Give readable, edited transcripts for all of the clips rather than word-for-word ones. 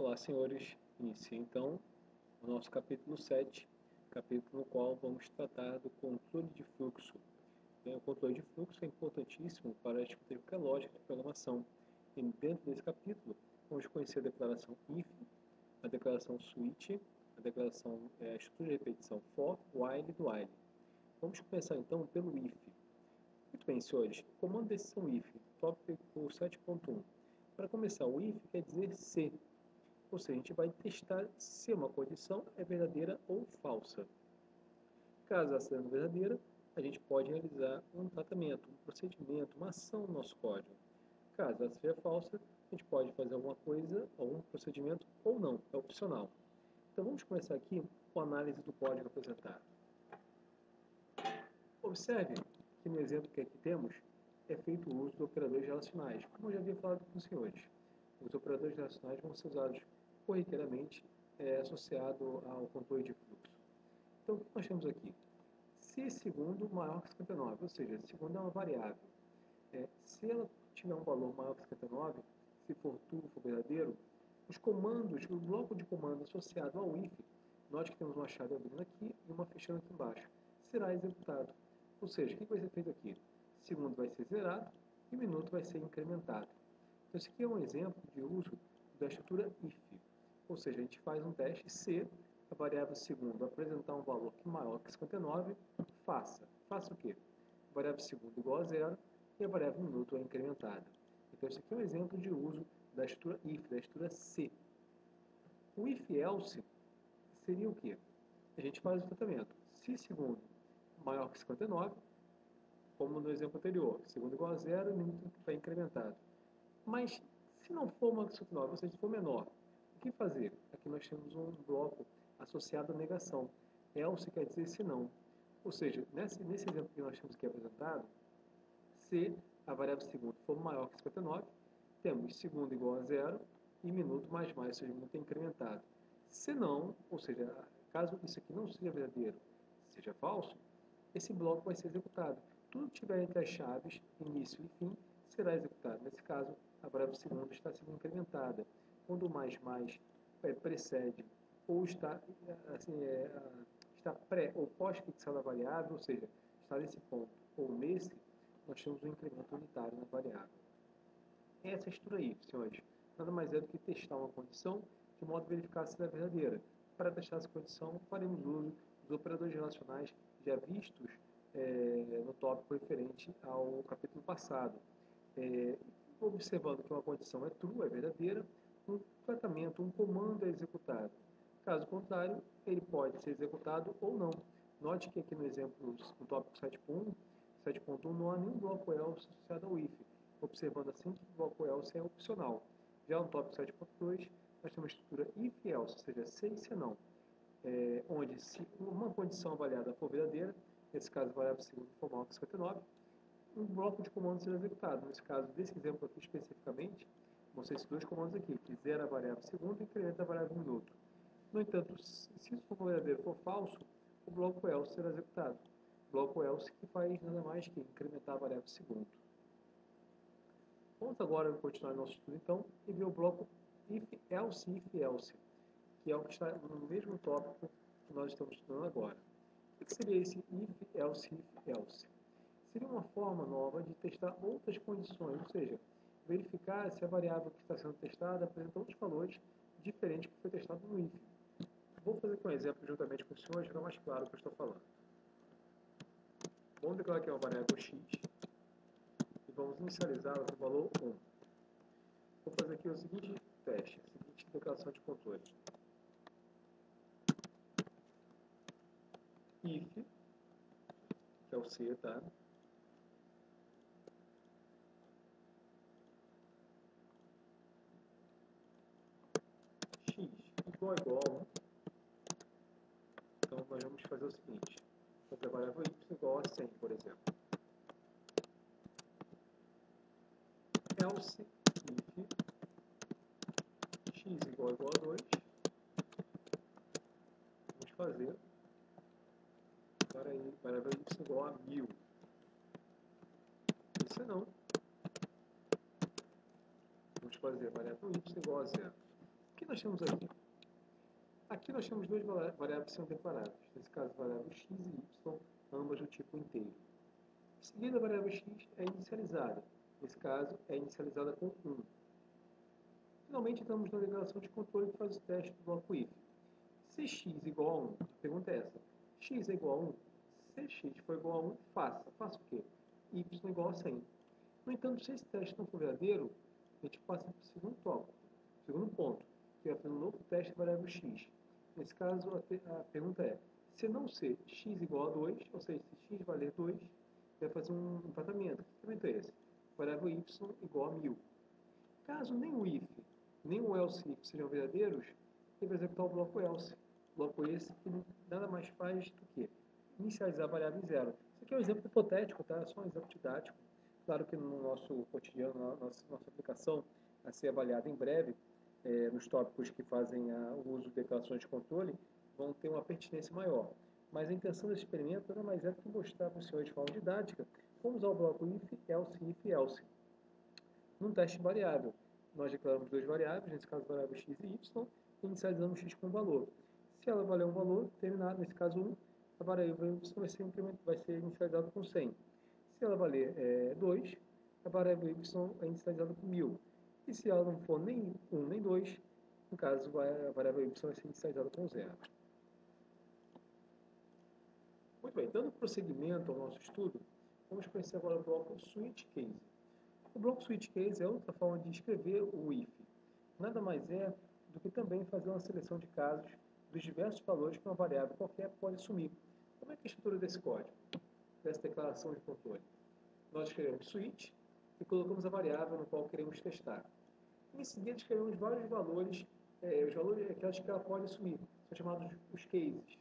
Olá, senhores. Inicia então o nosso capítulo 7, capítulo no qual vamos tratar do controle de fluxo. O controle de fluxo é importantíssimo para discutir qualquer lógica de programação. E dentro desse capítulo, vamos conhecer a declaração if, a declaração switch, a declaração estrutura de repetição for, while e do while. Vamos começar então pelo if. Muito bem, senhores. O comando de decisão if, tópico 7.1. Para começar, o if quer dizer se. Ou seja, a gente vai testar se uma condição é verdadeira ou falsa. Caso ela seja verdadeira, a gente pode realizar um tratamento, um procedimento, uma ação no nosso código. Caso ela seja falsa, a gente pode fazer alguma coisa, algum procedimento ou não, é opcional. Então vamos começar aqui com a análise do código apresentado. Observe que no exemplo que aqui temos, é feito o uso de operadores relacionais, como eu já havia falado com os senhores. Os operadores relacionais vão ser usados corriqueiramente associado ao controle de fluxo. Então, o que nós temos aqui? Se segundo maior que 59, ou seja, segundo é uma variável. Se ela tiver um valor maior que 59, se for true, for verdadeiro, os comandos, o bloco de comando associado ao if, note que temos uma chave abrindo aqui e uma fechando aqui embaixo, será executado. Ou seja, o que vai ser feito aqui? Segundo vai ser zerado e minuto vai ser incrementado. Então, esse aqui é um exemplo de uso da estrutura if. Ou seja, a gente faz um teste se a variável segundo apresentar um valor que é maior que 59, faça. Faça o quê? A variável segundo igual a zero e a variável minuto é incrementada. Então, esse aqui é um exemplo de uso da estrutura if, da estrutura se. O if else seria o quê? A gente faz o tratamento. Se segundo maior que 59, como no exemplo anterior, segundo igual a zero, o minuto vai incrementado. Mas se não for maior que 59, ou seja, se for menor, o que fazer? Aqui nós temos um bloco associado à negação. Else quer dizer se não. Ou seja, nesse exemplo que nós temos aqui apresentado, se a variável segundo for maior que 59, temos segundo igual a zero e minuto mais, ou seja, minuto é incrementado. Se não, ou seja, caso isso aqui não seja verdadeiro, seja falso, esse bloco vai ser executado. Tudo que tiver entre as chaves, início e fim, será executado. Nesse caso, a variável segundo está sendo incrementada. Quando o mais precede ou está, está pré ou pós-fixada a variável, ou seja, está nesse ponto ou nesse, nós temos um incremento unitário na variável. Essa é a estrutura if, senhores, nada mais é do que testar uma condição de modo a verificar se ela é verdadeira. Para testar essa condição, faremos uso dos operadores relacionais já vistos no tópico referente ao capítulo passado. Observando que uma condição é true, é verdadeira, um tratamento, um comando é executado. Caso contrário, ele pode ser executado ou não. Note que aqui no exemplo, no tópico 7.1, não há nenhum bloco else associado ao if, observando assim que o bloco else é opcional. Já no tópico 7.2, nós temos a estrutura if else, ou seja, se e se não, onde se uma condição avaliada for verdadeira, nesse caso a variável segundo for maior que 59, um bloco de comandos será executado. Nesse caso, desse exemplo aqui especificamente, vão ser esses dois comandos aqui, que zera a variável segundo e incrementa a variável minuto. No entanto, se isso for verdadeiro ou for falso, o bloco else será executado. O bloco else que faz nada mais que incrementar a variável segundo. Vamos agora continuar nosso estudo, então, e ver o bloco if else, que é o que está no mesmo tópico que nós estamos estudando agora. O que seria esse if else? Seria uma forma nova de testar outras condições, ou seja, verificar se a variável que está sendo testada apresenta outros valores diferentes do que foi testado no if. Vou fazer com um exemplo juntamente com o senhor, fica mais claro o que eu estou falando. Vamos declarar que é uma variável x e vamos inicializá-la com o valor 1. Vou fazer aqui o seguinte teste, a seguinte declaração de controle. If, que é o C, tá? X igual a 1. Então, nós vamos fazer o seguinte. Vou para a variável y igual a 100, por exemplo. Else if x igual a 2. Vamos fazer variável y igual a 1000. E se não, vamos fazer variável y igual a 0. O que nós temos aqui? Aqui nós temos duas variáveis que são declaradas. Nesse caso, a variável x e y, ambas do tipo inteiro. Em seguida, a variável x é inicializada. Nesse caso, é inicializada com 1. Finalmente, estamos na declaração de controle que faz o teste do bloco if. Se x igual a 1, a pergunta é essa. X é igual a 1? Se x for igual a 1, faça. Faça o quê? Y igual a 100. No entanto, se esse teste não for verdadeiro, a gente passa para o segundo tópico, segundo ponto, que é fazer um novo teste da variável x. Nesse caso, a pergunta é, se não ser x igual a 2, ou seja, se x valer 2, vai fazer um tratamento. Que tratamento é esse? Variável y igual a 1000. Caso nem o if, nem o else if sejam verdadeiros, ele vai executar o bloco else. Bloco esse que nada mais faz do que inicializar a variável em zero. Isso aqui é um exemplo hipotético, tá? É só um exemplo didático. Claro que no nosso cotidiano, nossa aplicação a ser avaliada em breve, nos tópicos que fazem o uso de declarações de controle, vão ter uma pertinência maior. Mas a intenção desse experimento nada mais é do que mostrar para os senhores de forma didática como usar o bloco if, else. Num teste variável, nós declaramos duas variáveis, nesse caso a variável x e y, e inicializamos x com um valor. Se ela valer um valor determinado, nesse caso 1, a variável y vai ser inicializada com 100. Se ela valer 2, a variável y é inicializada com 1000. E se ela não for nem 1 nem 2, no caso a variável y vai ser inicializada com 0. Muito bem, dando prosseguimento ao nosso estudo, vamos conhecer agora o bloco switch case. O bloco switch case é outra forma de escrever o if. Nada mais é do que também fazer uma seleção de casos dos diversos valores que uma variável qualquer pode assumir. Como é que é a estrutura desse código, dessa declaração de controle? Nós escrevemos switch e colocamos a variável no qual queremos testar. Em seguida, escrevemos vários valores, os valores aquelas que ela pode assumir, são chamados os cases.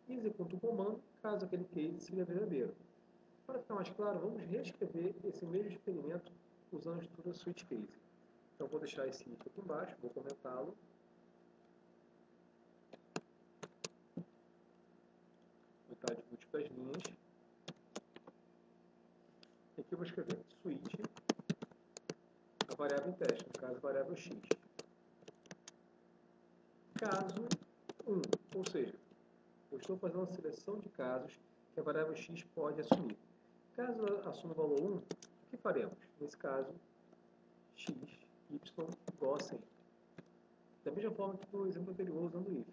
E executa um comando caso aquele case seja verdadeiro. Para ficar mais claro, vamos reescrever esse mesmo experimento usando a estrutura switch case. Então, vou deixar esse if aqui embaixo, vou comentá-lo. Vou botar de múltiplas linhas. E aqui eu vou escrever switch, a variável em teste, no caso, a variável x. Caso 1, ou seja, eu estou fazendo uma seleção de casos que a variável x pode assumir. Caso ela assuma o valor 1, o que faremos? Nesse caso, x, y igual a 100. Da mesma forma que no exemplo anterior, usando if.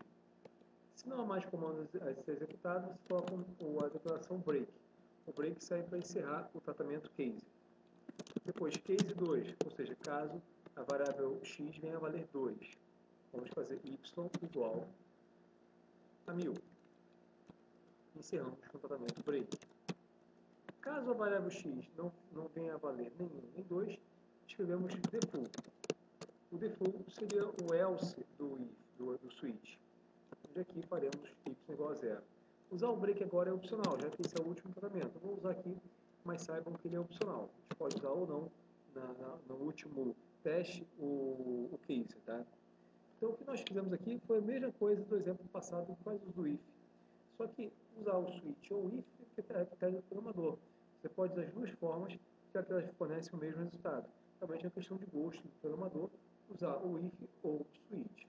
Se não há mais comandos a ser executados, você coloca a declaração break. O break serve para encerrar o tratamento case. Depois, case 2, ou seja, caso a variável x venha a valer 2. Vamos fazer y igual a 1000. Encerramos com o tratamento break. Caso a variável x não venha a valer nem 1 nem 2, escrevemos default. O default seria o else do switch, onde aqui faremos y igual a 0. Usar o break agora é opcional, já que esse é o último tratamento. Eu vou usar aqui, mas saibam que ele é opcional. A gente pode usar ou não, no último teste, o case. Tá? Então, o que nós fizemos aqui foi a mesma coisa do exemplo passado que faz uso do if. Só que usar o switch ou o if é critério do programador. Você pode usar as duas formas, já que elas fornecem o mesmo resultado. Realmente é uma questão de gosto do programador usar o if ou o switch.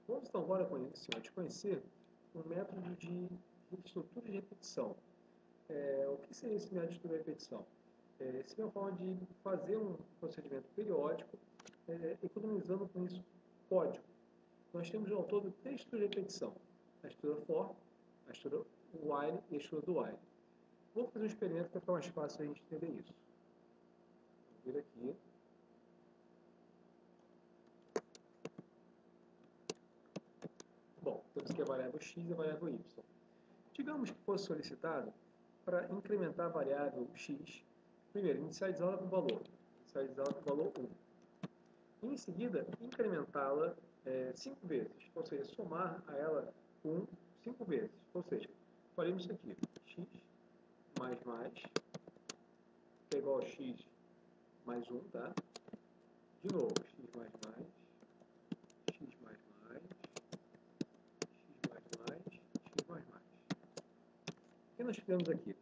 Vamos então agora conhecer um método de estrutura de repetição. O que seria esse método de estrutura de repetição? Seria uma forma de fazer um procedimento periódico, economizando com isso código. Nós temos ao todo 3 estruturas de repetição: a estrutura for, a estrutura while e a estrutura do while. Vou fazer um experimento para ficar mais fácil a gente entender isso. Vou vir aqui. Bom, temos aqui a variável x e a variável y. Digamos que fosse solicitado para incrementar a variável x, primeiro, inicializá-la com o valor, 1. E em seguida, incrementá-la 5 vezes, ou seja, somar a ela 1 5 vezes. Ou seja, faremos isso aqui, x mais, que é igual a x mais 1, tá? De novo, x mais, x mais, x mais. O que nós fizemos aqui?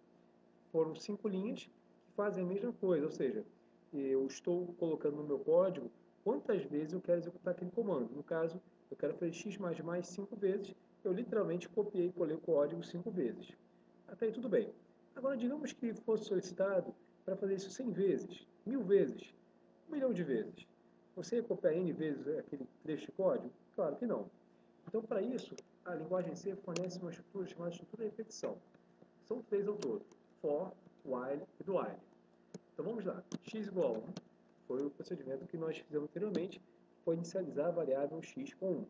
Foram 5 linhas que fazem a mesma coisa, ou seja, eu estou colocando no meu código quantas vezes eu quero executar aquele comando. No caso, eu quero fazer x++ 5 vezes, eu literalmente copiei e colei o código 5 vezes. Até aí tudo bem. Agora, digamos que fosse solicitado para fazer isso 100 vezes, 1000 vezes, 1 milhão de vezes. Você ia copiar N vezes aquele trecho de código? Claro que não. Então, para isso, a linguagem C fornece uma estrutura chamada estrutura de repetição. São 3 ao todo: for, while e do while. Então, vamos lá. X igual a 1 foi o procedimento que nós fizemos anteriormente, foi inicializar a variável x com 1.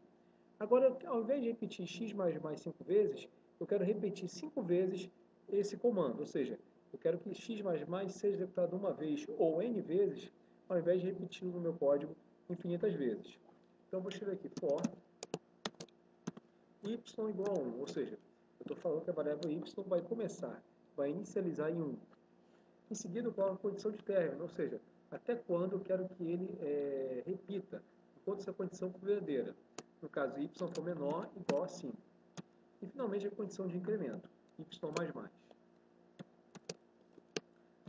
Agora, ao invés de repetir x++ 5 vezes, eu quero repetir 5 vezes esse comando, ou seja, eu quero que x++ seja executado uma vez ou n vezes, ao invés de repetir no meu código infinitas vezes. Então, eu vou escrever aqui for y igual a 1, ou seja, eu estou falando que a variável y vai começar, vai inicializar em 1. Em seguida, eu coloco a condição de término, ou seja, até quando eu quero que ele repita, enquanto essa condição for verdadeira. No caso, y for menor, igual a 5. E, finalmente, a condição de incremento, y++.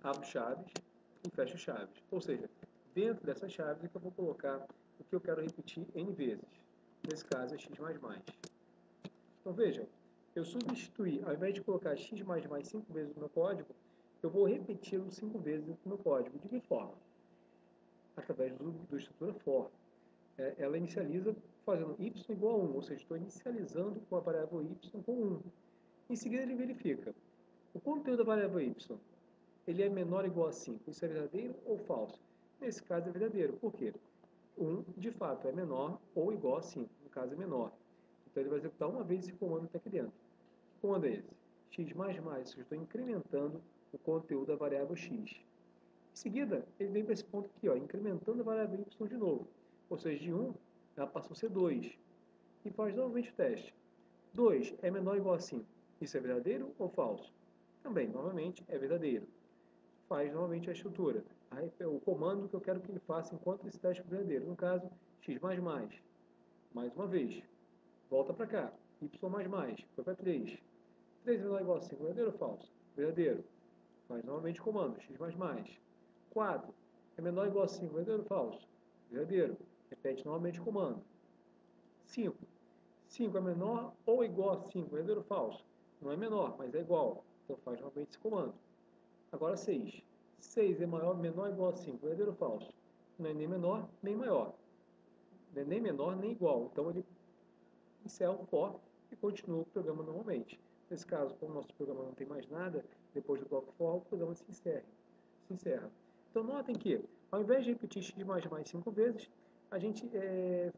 Abro chaves e fecho chaves. Ou seja, dentro dessas chaves é que eu vou colocar o que eu quero repetir n vezes. Nesse caso, é x++. Então, vejam, eu substituí, ao invés de colocar x++ 5 vezes no meu código, eu vou repeti-lo 5 vezes no meu código. De que forma? Através do estrutura for. Ela inicializa fazendo y igual a 1, ou seja, estou inicializando com a variável y com 1. Em seguida, ele verifica o conteúdo da variável y. Ele é menor ou igual a 5. Isso é verdadeiro ou falso? Nesse caso, é verdadeiro. Por quê? 1, de fato, é menor ou igual a 5. No caso, é menor. Então, ele vai executar uma vez esse comando que está aqui dentro. Que comando é esse? x++, ou seja, estou incrementando o conteúdo da variável x. Em seguida, ele vem para esse ponto aqui, ó, incrementando a variável y de novo. Ou seja, de 1, ela passou a ser 2. E faz novamente o teste. 2 é menor ou igual a 5. Isso é verdadeiro ou falso? Também, novamente, é verdadeiro. Faz novamente a estrutura. O comando que eu quero que ele faça enquanto esse teste for verdadeiro. No caso, x++. Mais uma vez. Volta para cá. Y++. Foi para 3. 3 é menor ou igual a 5. Verdadeiro ou falso? Verdadeiro. Faz novamente o comando. X++. 4 é menor ou igual a 5. Verdadeiro ou falso? Verdadeiro. Repete novamente o comando. 5. 5 é menor ou igual a 5. Verdadeiro ou falso? Não é menor, mas é igual. Então faz novamente esse comando. Agora 6. 6 é menor ou igual a 5. Verdadeiro ou falso? Não é nem menor, nem maior. Não é nem menor, nem igual. Então ele encerra o for e continua o programa normalmente. Nesse caso, como o nosso programa não tem mais nada, depois do bloco for, o programa se encerra. Então notem que, ao invés de repetir x++ 5 vezes, a gente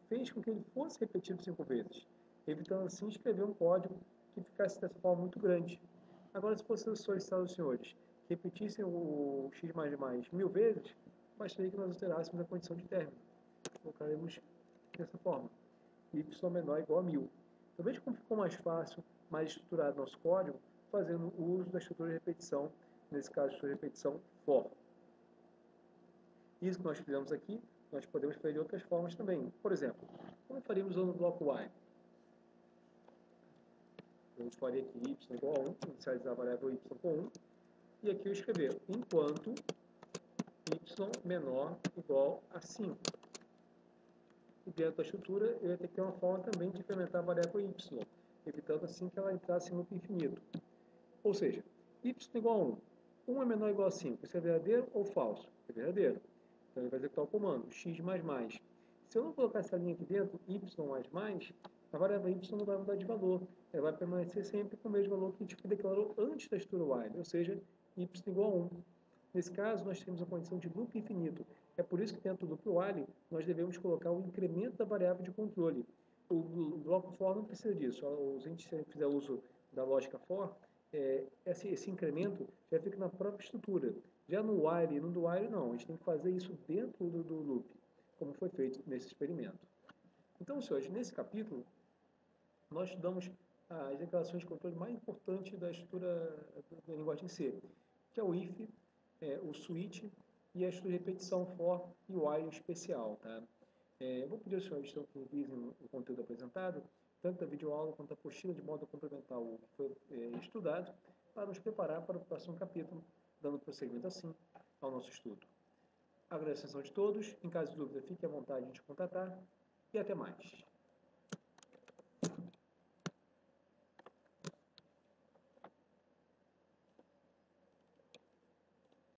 fez com que ele fosse repetido 5 vezes, evitando assim escrever um código que ficasse dessa forma muito grande. Agora, se fosse solicitado aos senhores que repetissem o x++ 1000 vezes, bastaria que nós alterássemos a condição de término. Colocaremos dessa forma: y menor ou igual a 1000. Então, veja como ficou mais fácil, mais estruturado nosso código, fazendo o uso da estrutura de repetição, nesse caso, a estrutura de repetição for. Isso que nós fizemos aqui, nós podemos fazer de outras formas também. Por exemplo, como faríamos usando o bloco while? Eu faria aqui y igual a 1, inicializar a variável y com 1, e aqui eu escrever enquanto y menor ou igual a 5. E dentro da estrutura, eu ia ter que ter uma forma também de incrementar a variável y, evitando assim que ela entrasse no loop infinito. Ou seja, y igual a 1. 1 é menor ou igual a 5. Isso é verdadeiro ou falso? É verdadeiro. Então ele vai executar o comando x++. Se eu não colocar essa linha aqui dentro, y++, a variável y não vai mudar de valor. Ela vai permanecer sempre com o mesmo valor que a gente declarou antes da estrutura while, ou seja, y igual a 1. Nesse caso, nós temos a condição de loop infinito. É por isso que dentro do loop while, nós devemos colocar o incremento da variável de controle. O bloco for não precisa disso. Se a gente fizer uso da lógica for, esse incremento já fica na própria estrutura. Já no while e no do while, não. A gente tem que fazer isso dentro do loop, como foi feito nesse experimento. Então, senhores, nesse capítulo, nós estudamos as declarações de controle mais importantes da estrutura da linguagem C, que é o if, o switch e a estrutura de repetição for e o while especial. Tá? Eu vou pedir aos senhores então, que revisem o conteúdo apresentado, tanto da videoaula quanto da apostila, de modo a complementar o que foi estudado, para nos preparar para o próximo capítulo, dando prosseguimento assim ao nosso estudo. Agradeço a atenção de todos. Em caso de dúvida, fique à vontade de contatar e até mais.